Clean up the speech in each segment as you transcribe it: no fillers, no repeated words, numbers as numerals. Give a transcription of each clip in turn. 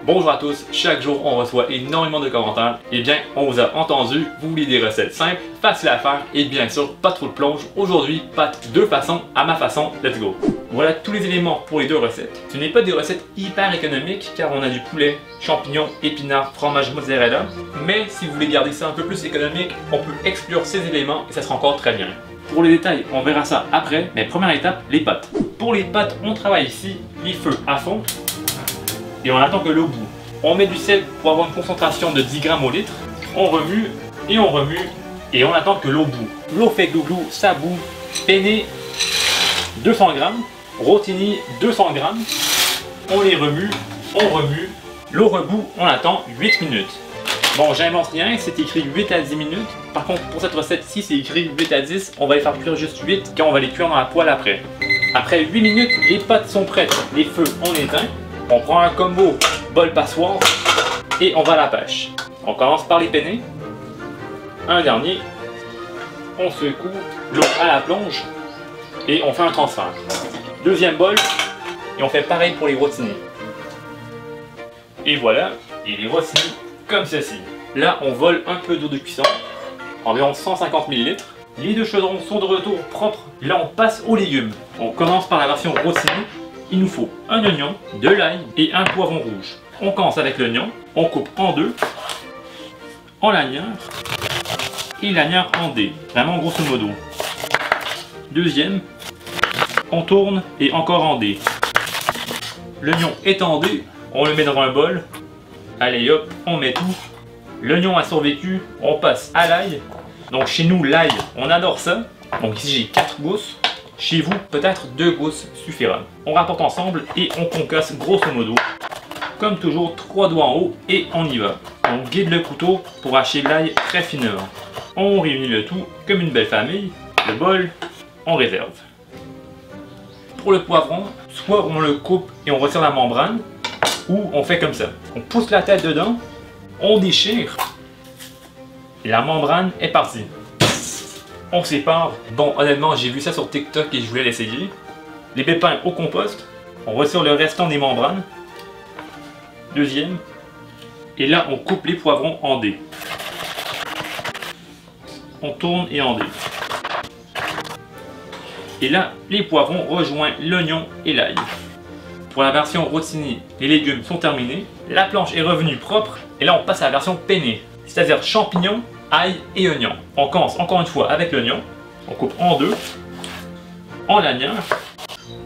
Bonjour à tous, chaque jour on reçoit énormément de commentaires. Eh bien, on vous a entendu, vous voulez des recettes simples, faciles à faire et bien sûr pas trop de plonge. Aujourd'hui, pâtes de façon à ma façon, let's go! Voilà tous les éléments pour les deux recettes. Ce n'est pas des recettes hyper économiques car on a du poulet, champignons, épinards, fromage mozzarella. Mais si vous voulez garder ça un peu plus économique, on peut exclure ces éléments et ça sera encore très bien. Pour les détails, on verra ça après, mais première étape, les pâtes. Pour les pâtes, on travaille ici les feux à fond et on attend que l'eau bout. On met du sel pour avoir une concentration de 10 grammes au litre. On remue et on remue et on attend que l'eau bout. L'eau fait glou-glou, ça bout. Penne 200 grammes, rotini 200 grammes. On les remue, on remue. L'eau rebout, on attend 8 minutes. Bon, j'invente rien, c'est écrit 8 à 10 minutes. Par contre, pour cette recette-ci, c'est écrit 8 à 10. On va les faire cuire juste 8 car on va les cuire dans la poêle après. Après 8 minutes, les pâtes sont prêtes. Les feux, on éteint. On prend un combo bol passoire et on va à la pêche. On commence par les penne. Un dernier. On secoue l'eau à la plonge et on fait un transfert. Deuxième bol et on fait pareil pour les rotini. Et voilà, et les rotini comme ceci. Là, on vole un peu d'eau de cuisson, environ 150 ml. Les deux chaudrons sont de retour propres. Là, on passe aux légumes. On commence par la version rotini. Il nous faut un oignon, de l'ail et un poivron rouge. On commence avec l'oignon, on coupe en deux, en lanières et lanières en dés, vraiment grosso modo. Deuxième, on tourne et encore en dés. L'oignon est en dés, on le met dans un bol. Allez hop, on met tout. L'oignon a survécu, on passe à l'ail. Donc chez nous, l'ail, on adore ça. Donc ici j'ai 4 gousses. Chez vous, peut-être 2 gousses suffira. On rapporte ensemble et on concasse grosso modo. Comme toujours, 3 doigts en haut et on y va. On guide le couteau pour hacher l'ail très finement. On réunit le tout comme une belle famille. Le bol, on réserve. Pour le poivron, soit on le coupe et on retire la membrane, ou on fait comme ça. On pousse la tête dedans, on déchire, et la membrane est partie. On sépare. Bon, honnêtement, j'ai vu ça sur TikTok et je voulais l'essayer. Les pépins au compost. On retire le restant des membranes. Deuxième. Et là, on coupe les poivrons en dés. On tourne et en dés. Et là, les poivrons rejoignent l'oignon et l'ail. Pour la version rotini, les légumes sont terminés. La planche est revenue propre. Et là, on passe à la version penne, c'est-à-dire champignons, ail et oignon. On commence encore une fois avec l'oignon. On coupe en deux, en lanières,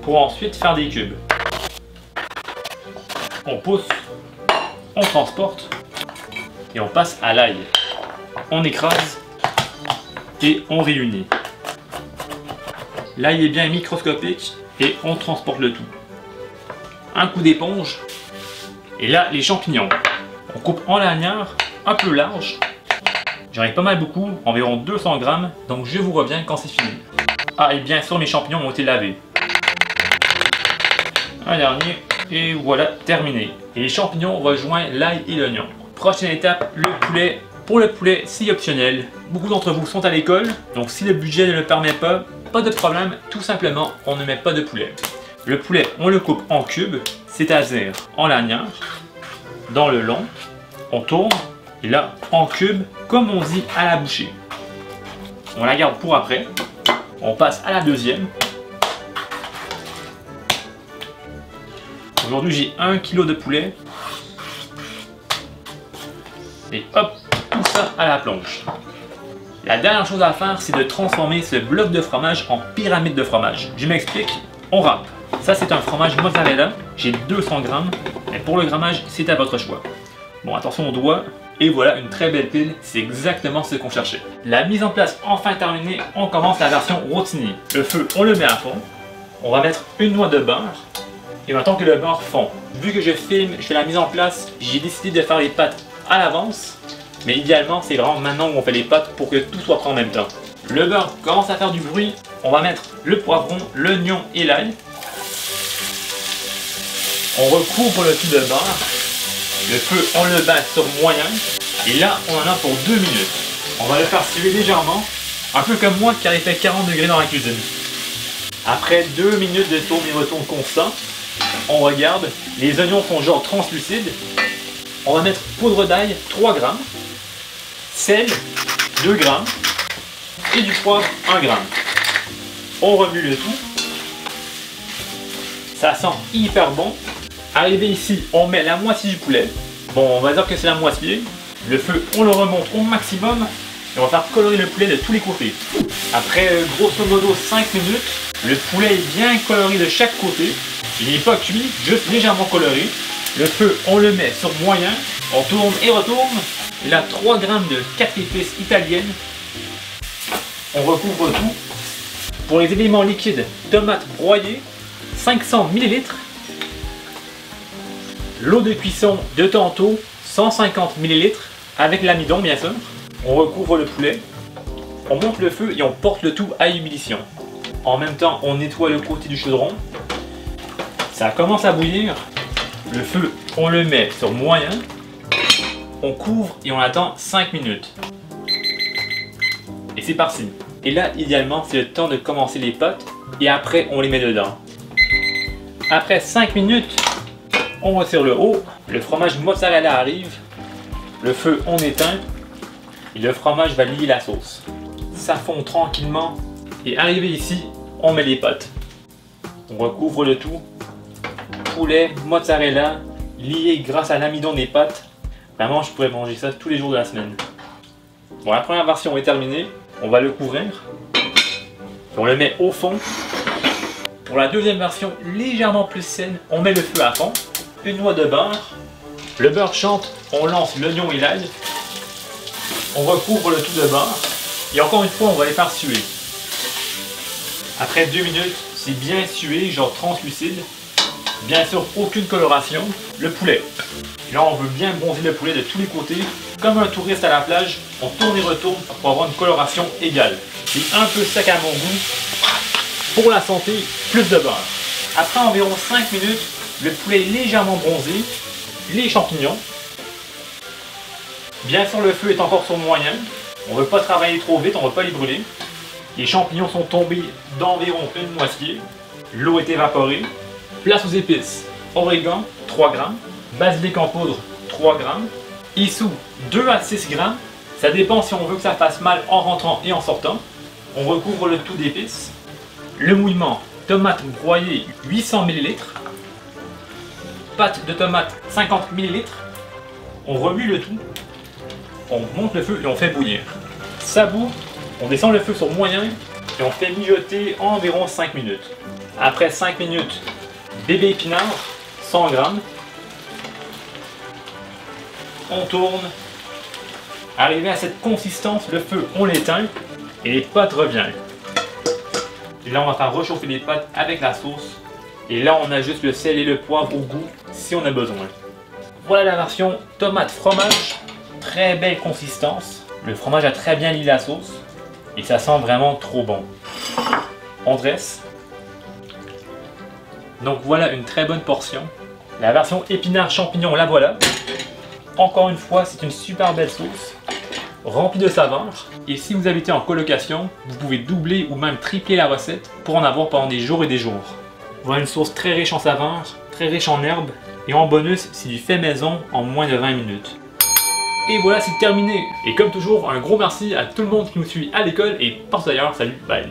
pour ensuite faire des cubes. On pousse, on transporte et on passe à l'ail. On écrase et on réunit. L'ail est bien microscopique et on transporte le tout. Un coup d'éponge et là les champignons. On coupe en lanières un peu large. J'en ai pas mal beaucoup, environ 200 grammes, donc je vous reviens quand c'est fini. Ah, et bien sûr mes champignons ont été lavés. Un dernier, et voilà, terminé. Et les champignons rejoignent l'ail et l'oignon. Prochaine étape, le poulet. Pour le poulet, c'est optionnel. Beaucoup d'entre vous sont à l'école, donc si le budget ne le permet pas de problème, tout simplement, on ne met pas de poulet. Le poulet, on le coupe en cubes, c'est-à-dire en lanières, dans le long, on tourne, et là, en cube, comme on dit à la bouchée. On la garde pour après. On passe à la deuxième. Aujourd'hui, j'ai 1 kg de poulet. Et hop, tout ça à la planche. La dernière chose à faire, c'est de transformer ce bloc de fromage en pyramide de fromage. Je m'explique, on râpe. Ça, c'est un fromage mozzarella. J'ai 200 grammes. Mais pour le grammage, c'est à votre choix. Bon, attention aux doigts. Et voilà une très belle pile, c'est exactement ce qu'on cherchait. La mise en place enfin terminée, on commence la version rotini. Le feu, on le met à fond. On va mettre une noix de beurre. Et maintenant que le beurre fond, vu que je filme, je fais la mise en place, j'ai décidé de faire les pâtes à l'avance. Mais idéalement, c'est vraiment maintenant où on fait les pâtes pour que tout soit prêt en même temps. Le beurre commence à faire du bruit. On va mettre le poivron, l'oignon et l'ail. On recouvre le tout de beurre. Le feu, on le bat sur moyen. Et là, on en a pour 2 minutes. On va le faire suer légèrement. Un peu comme moi car il fait 40 degrés dans la cuisine. Après 2 minutes de tourne et retourne constant, on regarde, les oignons sont genre translucides On va mettre poudre d'ail 3 grammes, sel 2 grammes et du poivre 1 gramme. On remue le tout. Ça sent hyper bon. Arrivé ici, on met la moitié du poulet. Bon, on va dire que c'est la moitié. Le feu, on le remonte au maximum. Et on va faire colorer le poulet de tous les côtés. Après grosso modo 5 minutes, le poulet est bien coloré de chaque côté. Il n'est pas cuit, juste légèrement coloré. Le feu, on le met sur moyen. On tourne et retourne. Il a 3 grammes de 4 épices italiennes. On recouvre tout. Pour les éléments liquides, tomates broyées, 500 ml. L'eau de cuisson de tantôt, 150 ml. Avec l'amidon, bien sûr. On recouvre le poulet. On monte le feu et on porte le tout à ébullition. En même temps, on nettoie le côté du chaudron. Ça commence à bouillir. Le feu, on le met sur moyen. On couvre et on attend 5 minutes. Et c'est parti. Et là, idéalement, c'est le temps de commencer les pâtes. Et après, on les met dedans. Après 5 minutes, on retire le haut. Le fromage mozzarella arrive. Le feu, on éteint. Et le fromage va lier la sauce. Ça fond tranquillement. Et arrivé ici, on met les pâtes. On recouvre le tout. Poulet, mozzarella, lié grâce à l'amidon des pâtes. Vraiment, je pourrais manger ça tous les jours de la semaine. Bon, la première version est terminée. On va le couvrir. On le met au fond. Pour la deuxième version, légèrement plus saine, on met le feu à fond. Une noix de beurre. Le beurre chante, on lance l'oignon et l'ail. On recouvre le tout de beurre. Et encore une fois, on va les faire suer. Après 2 minutes, c'est bien sué, genre translucide. Bien sûr, aucune coloration. Le poulet. Là, on veut bien bronzer le poulet de tous les côtés. Comme un touriste à la plage, on tourne et retourne pour avoir une coloration égale. C'est un peu sec à mon goût. Pour la santé, plus de beurre. Après environ 5 minutes, le poulet est légèrement bronzé. Les champignons. Bien sûr, le feu est encore sur moyen. On ne veut pas travailler trop vite, on ne veut pas les brûler. Les champignons sont tombés d'environ une moitié. L'eau est évaporée. Place aux épices. Origan, 3 grammes. Basilic en poudre, 3 grammes. Issou, 2 à 6 grammes. Ça dépend si on veut que ça fasse mal en rentrant et en sortant. On recouvre le tout d'épices. Le mouillement, tomates broyées, 800 ml. Pâte de tomate, 50 ml. On remue le tout. On monte le feu et on fait bouillir. Ça bout, on descend le feu sur moyen et on fait mijoter environ 5 minutes. Après 5 minutes, bébé épinard, 100 grammes. On tourne. Arrivé à cette consistance, le feu, on l'éteint et les pâtes reviennent. Et là, on va faire réchauffer les pâtes avec la sauce. Et là, on ajuste le sel et le poivre au goût si on a besoin. Voilà la version tomate fromage. Très belle consistance. Le fromage a très bien lié la sauce. Et ça sent vraiment trop bon. On dresse. Donc voilà une très bonne portion. La version épinard champignon, la voilà. Encore une fois, c'est une super belle sauce, remplie de saveurs. Et si vous habitez en colocation, vous pouvez doubler ou même tripler la recette pour en avoir pendant des jours et des jours. Voilà une sauce très riche en saveurs, très riche en herbes. Et en bonus, c'est du fait maison en moins de 20 minutes. Et voilà, c'est terminé. Et comme toujours, un gros merci à tout le monde qui nous suit à l'école et par ailleurs, salut, bye.